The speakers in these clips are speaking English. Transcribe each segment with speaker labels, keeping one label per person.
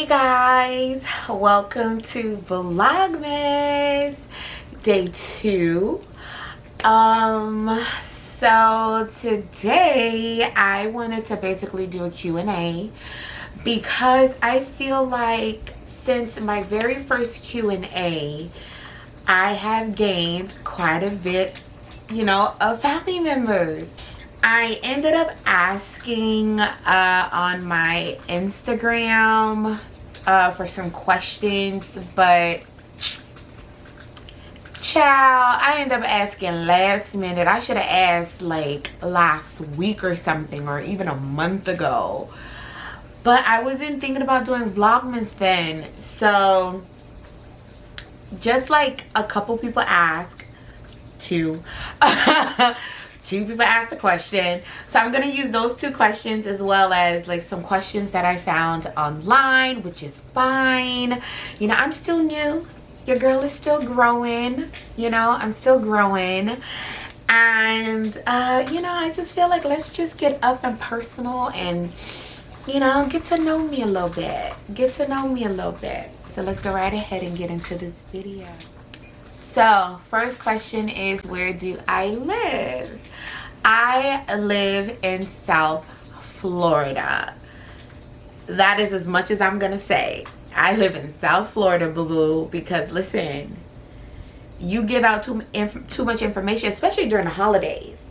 Speaker 1: Hey guys, welcome to Vlogmas day 2. So today I wanted to basically do a Q&A because I feel like since my very first Q&A I have gained quite a bit, of family members. I ended up asking on my Instagram for some questions, but child, I ended up asking last minute. I should have asked like last week or something, or even a month ago. But I wasn't thinking about doing Vlogmas then. So just like a couple people asked, two people asked a question, so I'm gonna use those 2 questions as well as like some questions that I found online, which is fine. I'm still new. Your girl is still growing. I'm still growing, and I just feel like let's just get up and personal and get to know me a little bit. So let's go right ahead and get into this video. So first question is, where do I live? I live in South Florida. That is as much as I'm gonna say. I live in South Florida, boo-boo, because listen, you give out too much information, especially during the holidays.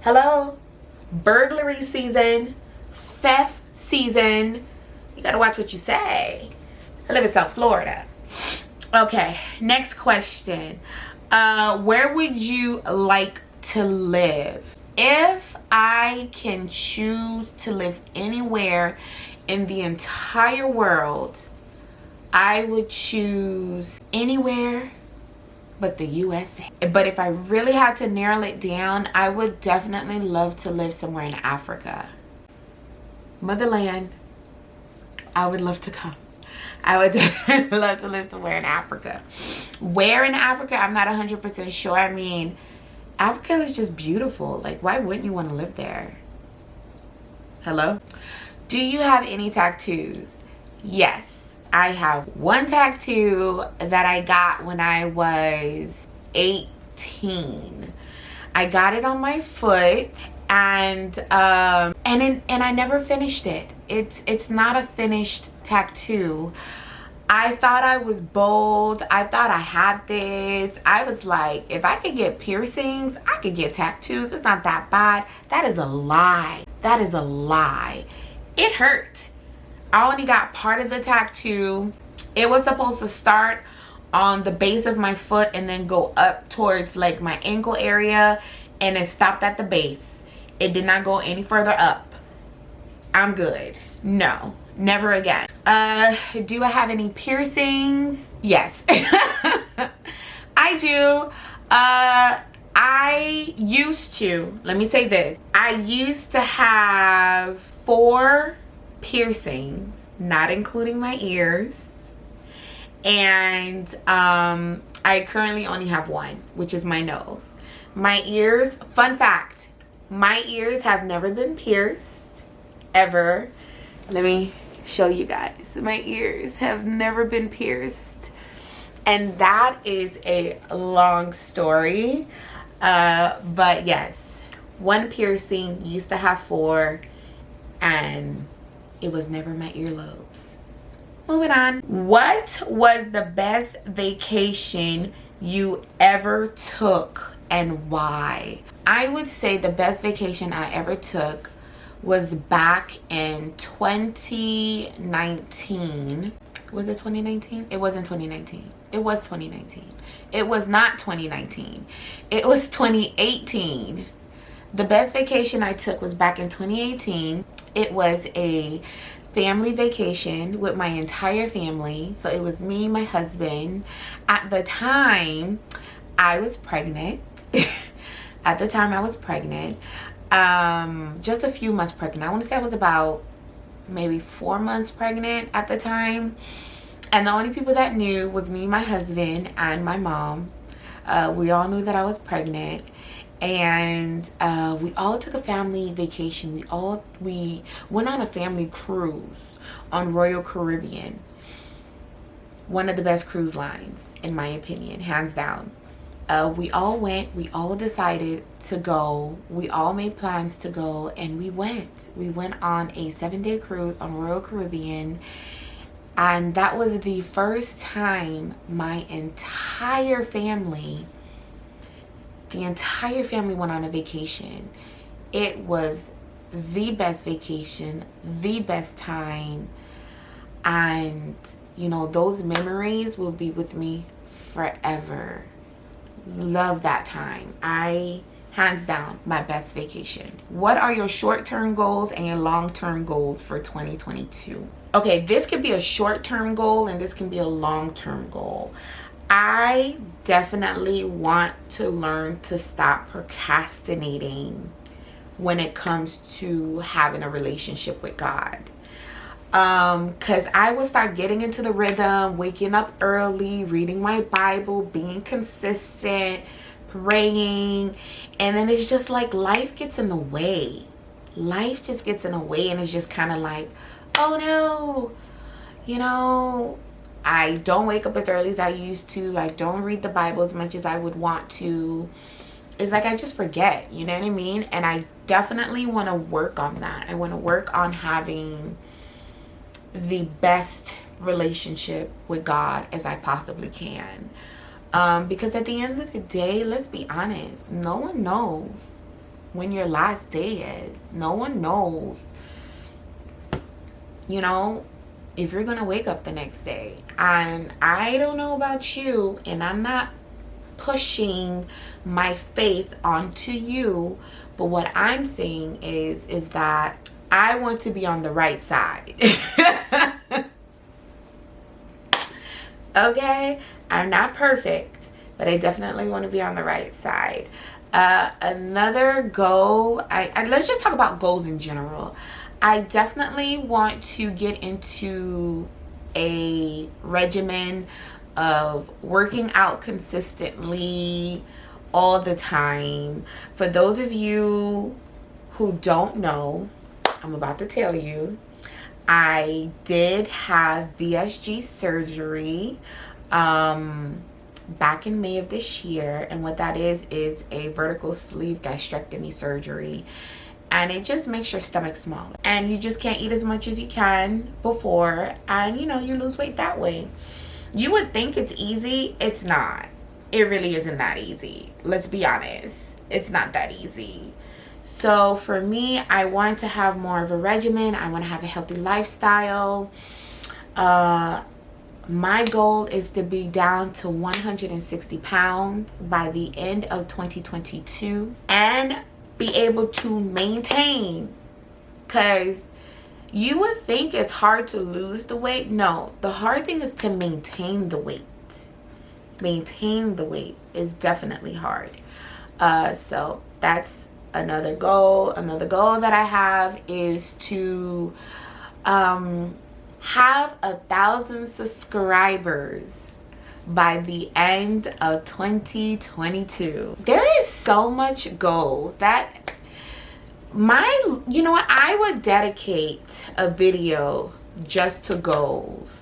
Speaker 1: Hello? Burglary season, theft season. You gotta watch what you say. I live in South Florida. Okay, next question. Where would you like to live? If I can choose to live anywhere in the entire world, I would choose anywhere but the USA. But if I really had to narrow it down, I would definitely love to live somewhere in Africa. Motherland, I would love to come. I would definitely love to live somewhere in Africa. Where in Africa, I'm not 100% sure. I mean, Africa is just beautiful. Like, why wouldn't you want to live there? Hello? Do you have any tattoos? Yes, I have one tattoo that I got when I was 18. I got it on my foot, and I never finished it. It's not a finished tattoo. I thought I was bold. I thought I had this. I was like, if I could get piercings, I could get tattoos. It's not that bad. That is a lie. That is a lie. It hurt. I only got part of the tattoo. It was supposed to start on the base of my foot and then go up towards like my ankle area, and it stopped at the base. It did not go any further up. I'm good. No, never again. Do I have any piercings? Yes. I do. I used to, let me say this. I used to have 4 piercings, not including my ears. And I currently only have 1, which is my nose. My ears, fun fact, my ears have never been pierced, ever. Let me show you guys. My ears have never been pierced. And that is a long story. But yes, 1 piercing, used to have 4, and it was never my earlobes. Moving on. What was the best vacation you ever took and why? I would say the best vacation I ever took was back in 2019. Was it 2019? It wasn't 2019. It was 2019. It was not 2019. It was 2018. The best vacation I took was back in 2018. It was a family vacation with my entire family. So it was me, my husband. At the time, I was pregnant. At the time, I was pregnant. Just a few months pregnant. I want to say I was about maybe 4 months pregnant at the time. And the only people that knew was me, my husband, and my mom. We all knew that I was pregnant. And we all took a family vacation. We went on a family cruise on Royal Caribbean. One of the best cruise lines, in my opinion, hands down. We all went. We all decided to go. We all made plans to go, and we went. We went on a 7-day cruise on Royal Caribbean. And that was the first time my entire family went on a vacation. It was the best vacation, the best time. And, you know, those memories will be with me forever. Love that time. Hands down, my best vacation. What are your short-term goals and your long-term goals for 2022? Okay, this could be a short-term goal and this can be a long-term goal. I definitely want to learn to stop procrastinating when it comes to having a relationship with God. Because I will start getting into the rhythm, waking up early, reading my Bible, being consistent, praying, and then it's just like life gets in the way. Life just gets in the way, and it's just kind of like, oh no, you know, I don't wake up as early as I used to. I don't read the Bible as much as I would want to. It's like I just forget, you know what I mean? And I definitely want to work on that. I want to work on having the best relationship with God as I possibly can. Because at the end of the day, let's be honest, no one knows when your last day is. No one knows, you know, if you're gonna wake up the next day. And I don't know about you, and I'm not pushing my faith onto you, but what I'm saying is that I want to be on the right side. Okay, I'm not perfect, but I definitely want to be on the right side. Another goal, let's just talk about goals in general. I definitely want to get into a regimen of working out consistently all the time. For those of you who don't know, I'm about to tell you, I did have VSG surgery back in May of this year, and what that is a vertical sleeve gastrectomy surgery, and it just makes your stomach smaller, and you just can't eat as much as you can before, and you know, you lose weight that way. You would think it's easy. It's not. It really isn't that easy. Let's be honest. It's not that easy. So for me, I want to have more of a regimen. I want to have a healthy lifestyle. My goal is to be down to 160 pounds by the end of 2022 and be able to maintain, because you would think it's hard to lose the weight. No, the hard thing is to maintain the weight. Maintain the weight is definitely hard. So that's another goal. Another goal that I have is to have 1,000 subscribers by the end of 2022. There is so much goals that you know what, I would dedicate a video just to goals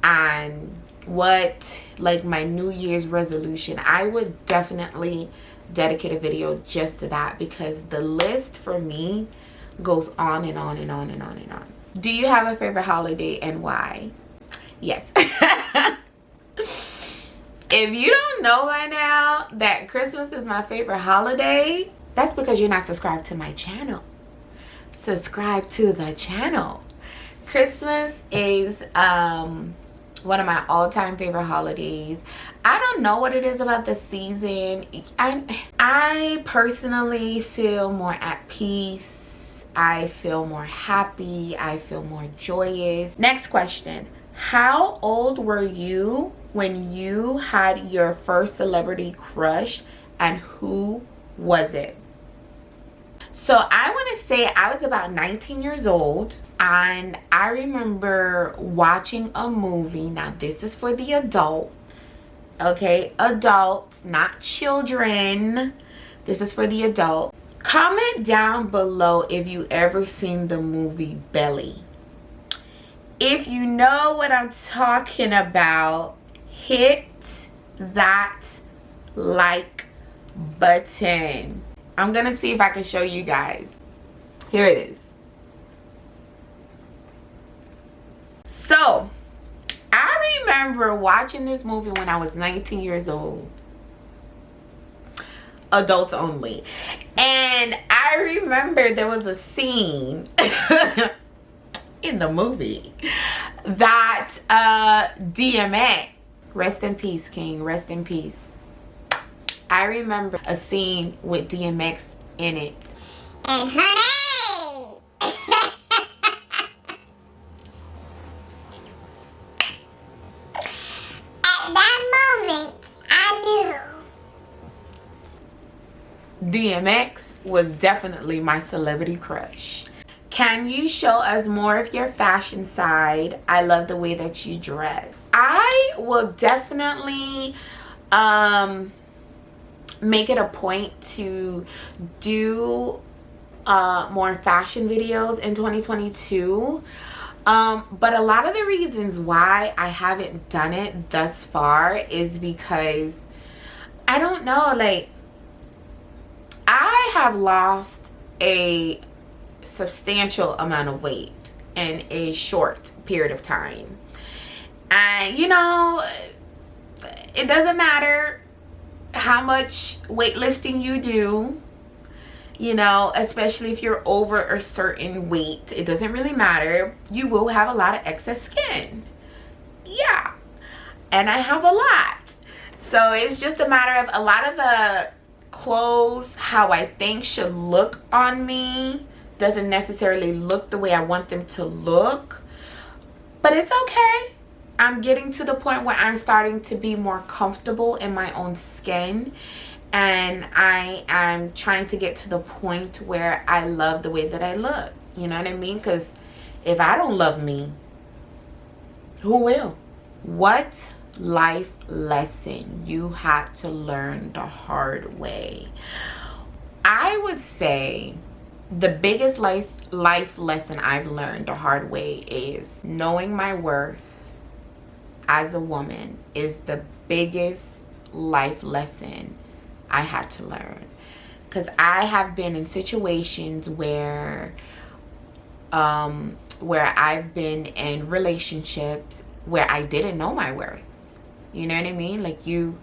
Speaker 1: and what, like, my New Year's resolution. I would definitely dedicate a video just to that, because the list for me goes on and on and on and on and on. Do you have a favorite holiday and why? Yes. If you don't know by now that Christmas is my favorite holiday, that's because you're not subscribed to my channel. Subscribe to the channel. Christmas is one of my all-time favorite holidays. I don't know what it is about the season. I personally feel more at peace. I feel more happy. I feel more joyous. Next question. How old were you when you had your first celebrity crush, and who was it? So I want to say I was about 19 years old, and I remember watching a movie. Now this is for the adults, okay? Adults, not children. This is for the adult. Comment down below if you ever seen the movie Belly. If you know what I'm talking about, hit that like button. I'm gonna see if I can show you guys. Here it is. So, I remember watching this movie when I was 19 years old. Adults only. And I remember there was a scene in the movie that DMX, rest in peace, King, rest in peace. I remember a scene with DMX in it. And honey! At that moment, I knew DMX was definitely my celebrity crush. Can you show us more of your fashion side? I love the way that you dress. I will definitely make it a point to do more fashion videos in 2022. But a lot of the reasons why I haven't done it thus far is because I don't know, like, I have lost a substantial amount of weight in a short period of time. And you know, it doesn't matter how much weightlifting you do, you know, especially if you're over a certain weight, it doesn't really matter. You will have a lot of excess skin. Yeah. And I have a lot. So it's just a matter of a lot of the clothes, how I think should look on me, doesn't necessarily look the way I want them to look. But it's okay. I'm getting to the point where I'm starting to be more comfortable in my own skin. And I am trying to get to the point where I love the way that I look. You know what I mean? Because if I don't love me, who will? What life lesson you had to learn the hard way? I would say the biggest life lesson I've learned the hard way is knowing my worth as a woman is the biggest life lesson I had to learn. Because I have been in situations where I've been in relationships where I didn't know my worth. You know what I mean? Like you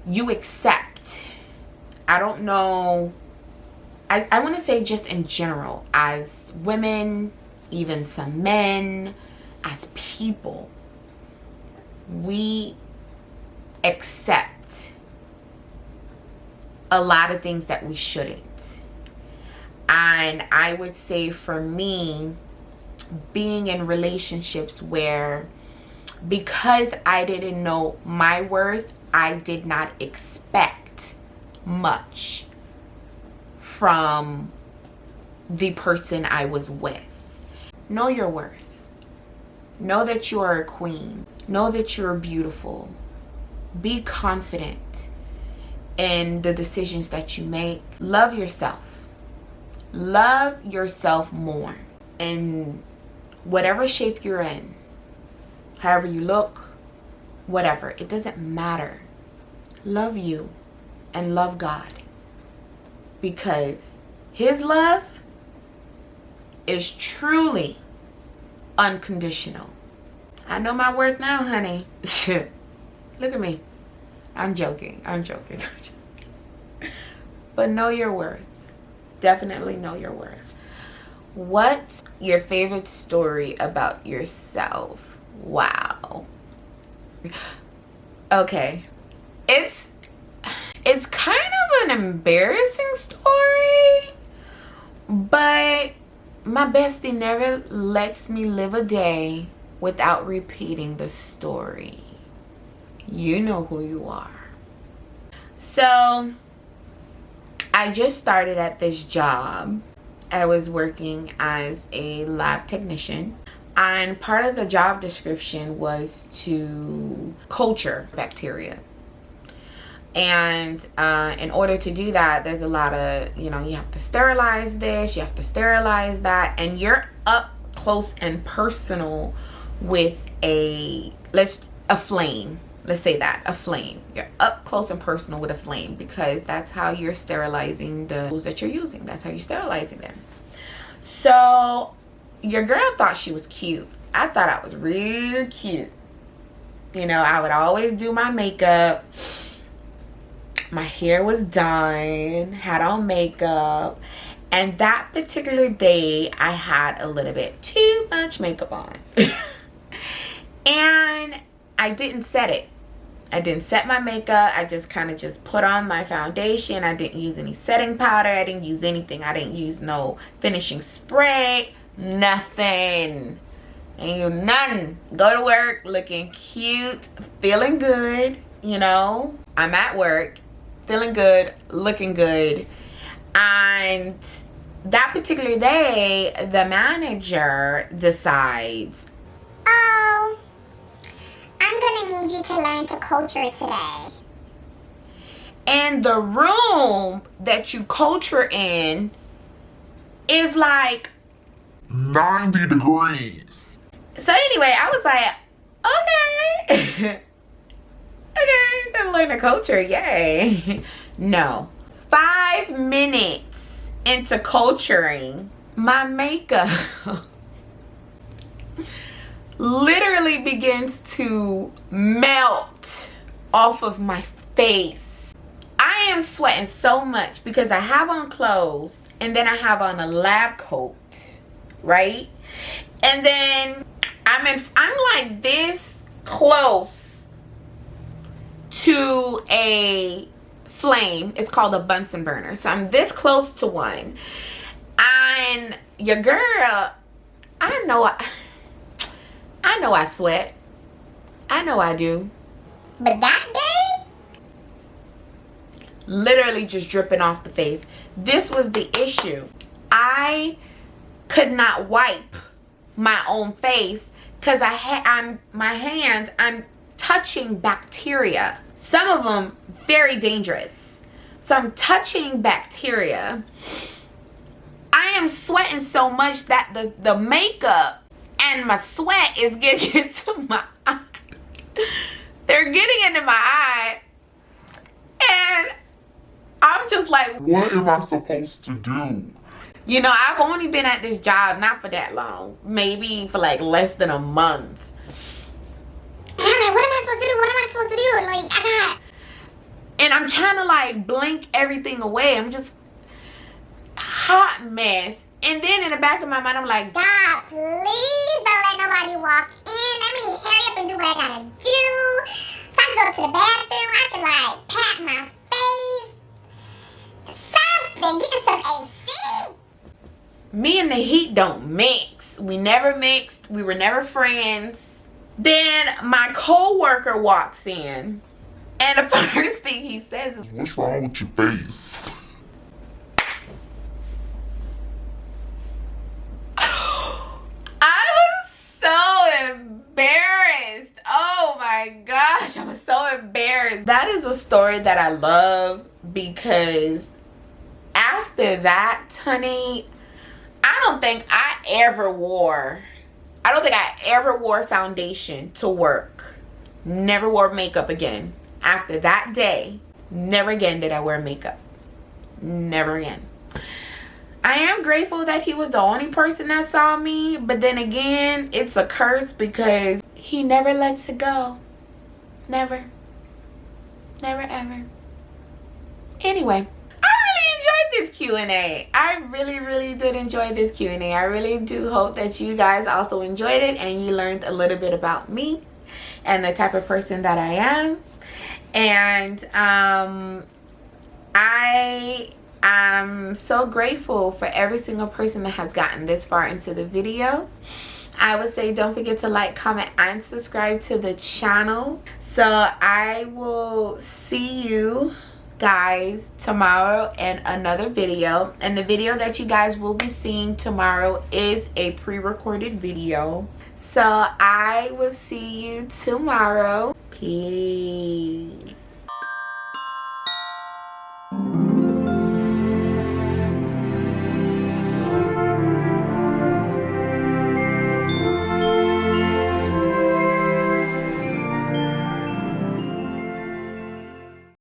Speaker 1: accept. I don't know. I want to say just in general, as women, even some men, as people, we accept a lot of things that we shouldn't. And I would say for me, being in relationships where, because I didn't know my worth, I did not expect much from the person I was with. Know your worth. Know that you are a queen. Know that you're beautiful. Be confident in the decisions that you make. Love yourself. Love yourself more. In whatever shape you're in, however you look, whatever, it doesn't matter. Love you and love God. Because His love is truly unconditional. I know my worth now, honey. Look at me. I'm joking. But know your worth. Definitely know your worth. What's your favorite story about yourself? Wow. Okay. It's kind of an embarrassing story, but my bestie never lets me live a day without repeating the story. You know who you are. So I just started at this job. I was working as a lab technician, and part of the job description was to culture bacteria. And in order to do that, there's a lot of, you know, you have to sterilize this, you have to sterilize that, and you're up close and personal with a flame. Let's say that, a flame. You're up close and personal with a flame, because that's how you're sterilizing the tools that you're using. That's how you're sterilizing them. So your girl thought she was cute. I thought I was real cute. You know, I would always do my makeup. My hair was done, had on makeup. And that particular day, I had a little bit too much makeup on. And I didn't set it. I didn't set my makeup. I just kind of just put on my foundation. I didn't use any setting powder. I didn't use anything. I didn't use no finishing spray. Nothing. Ain't use nothing. Go to work looking cute, feeling good. You know, I'm at work, feeling good, looking good. And that particular day, the manager decides,
Speaker 2: oh, I'm gonna need you to learn to culture today.
Speaker 1: And the room that you culture in is like
Speaker 3: 90 degrees.
Speaker 1: So anyway, I was like, okay. Okay, gonna learn the culture, yay. No. 5 minutes into culturing, my makeup literally begins to melt off of my face. I am sweating so much because I have on clothes and then I have on a lab coat, right? And then I'm like this close to a flame. It's called a Bunsen burner. So I'm this close to one. And your girl, I know I sweat. I know I do.
Speaker 2: But that day,
Speaker 1: literally just dripping off the face. This was the issue. I could not wipe my own face because I'm touching bacteria. Some of them very dangerous. So I'm touching bacteria. I am sweating so much that the makeup and my sweat is getting into my eye. They're getting into my eye. And I'm just like,
Speaker 3: what am I supposed to do?
Speaker 1: You know, I've only been at this job not for that long. Maybe for like less than a month.
Speaker 2: and I'm like, what am I supposed to do? What am I supposed to do? Like, I got...
Speaker 1: And I'm trying to like blink everything away. I'm just hot mess. And then in the back of my mind, I'm like,
Speaker 2: God, please don't let nobody walk in. Let me hurry up and do what I gotta do. So I can go to the bathroom. I can like pat my face. Something. Get some AC.
Speaker 1: me and the heat don't mix. We never mixed. We were never friends. Then my co-worker walks in. And the first thing he says is,
Speaker 3: what's wrong with your face?
Speaker 1: I was so embarrassed. Oh my gosh, I was so embarrassed. That is a story that I love because after that, honey, I don't think I ever wore foundation to work. Never wore makeup again. After that day, never again did I wear makeup. Never again. I am grateful that he was the only person that saw me, but then again, it's a curse because he never lets it go. Never. Never ever. Anyway, I really enjoyed this Q&A. I really did enjoy this Q&A. I really do hope that you guys also enjoyed it and you learned a little bit about me and the type of person that I am. And I'm so grateful for every single person that has gotten this far into the video. I would say don't forget to like, comment, and subscribe to the channel. So I will see you guys tomorrow in another video. And the video that you guys will be seeing tomorrow is a pre-recorded video. So I will see you tomorrow. Peace.